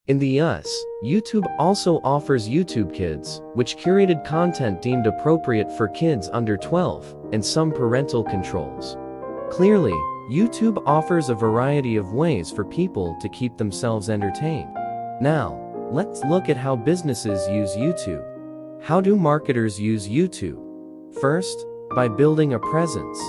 In the US, YouTube also offers YouTube Kids, which curated content deemed appropriate for kids under 12, and some parental controls. Clearly, YouTube offers a variety of ways for people to keep themselves entertained. Now, let's look at how businesses use YouTube. How do marketers use YouTube? First, by building a presence.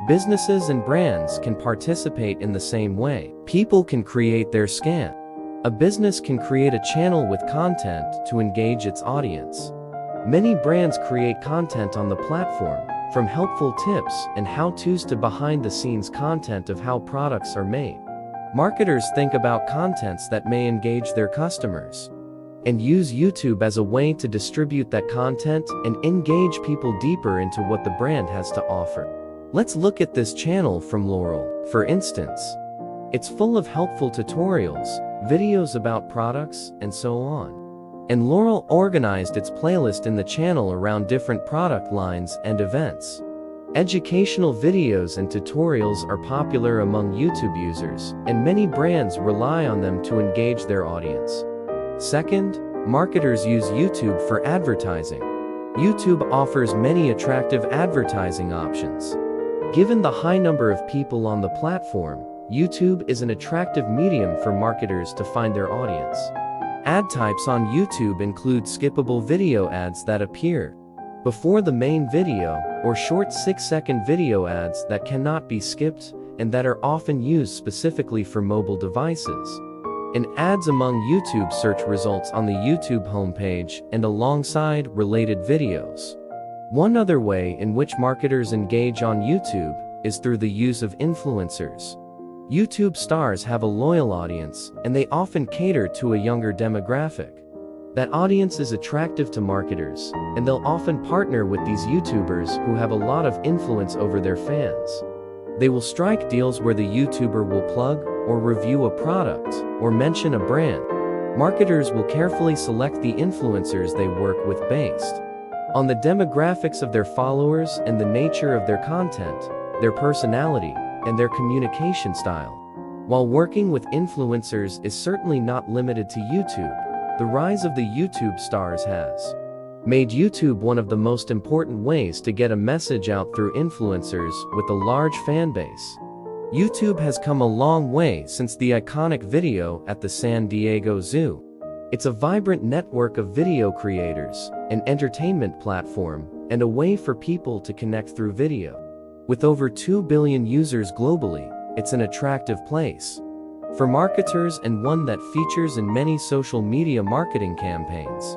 Businesses and brands can participate in the same way. People can create their scan. A business can create a channel with content to engage its audience. Many brands create content on the platform, from helpful tips and how-tos to behind-the-scenes content of how products are made. Marketers think about contents that may engage their customers and use YouTube as a way to distribute that content and engage people deeper into what the brand has to offer. Let's look at this channel from Laurel, for instance. It's full of helpful tutorials, videos about products, and so on. And Laurel organized its playlist in the channel around different product lines and events. Educational videos and tutorials are popular among YouTube users, and many brands rely on them to engage their audience. Second, marketers use YouTube for advertising. YouTube offers many attractive advertising options. Given the high number of people on the platform, YouTube is an attractive medium for marketers to find their audience. Ad types on YouTube include skippable video ads that appear before the main video, or short 6-second video ads that cannot be skipped and that are often used specifically for mobile devices. And ads among YouTube search results on the YouTube homepage and alongside related videos. One other way in which marketers engage on YouTube is through the use of influencers. YouTube stars have a loyal audience, and they often cater to a younger demographic. That audience is attractive to marketers, and they'll often partner with these YouTubers who have a lot of influence over their fans. They will strike deals where the YouTuber will plug, or review a product, or mention a brand. Marketers will carefully select the influencers they work with based on the demographics of their followers and the nature of their content, their personality, and their communication style. While working with influencers is certainly not limited to YouTube, the rise of the YouTube stars has made YouTube one of the most important ways to get a message out through influencers with a large fan base. YouTube has come a long way since the iconic video at the San Diego Zoo. It's a vibrant network of video creators, an entertainment platform, and a way for people to connect through video. With over 2 billion users globally, it's an attractive place for marketers and one that features in many social media marketing campaigns.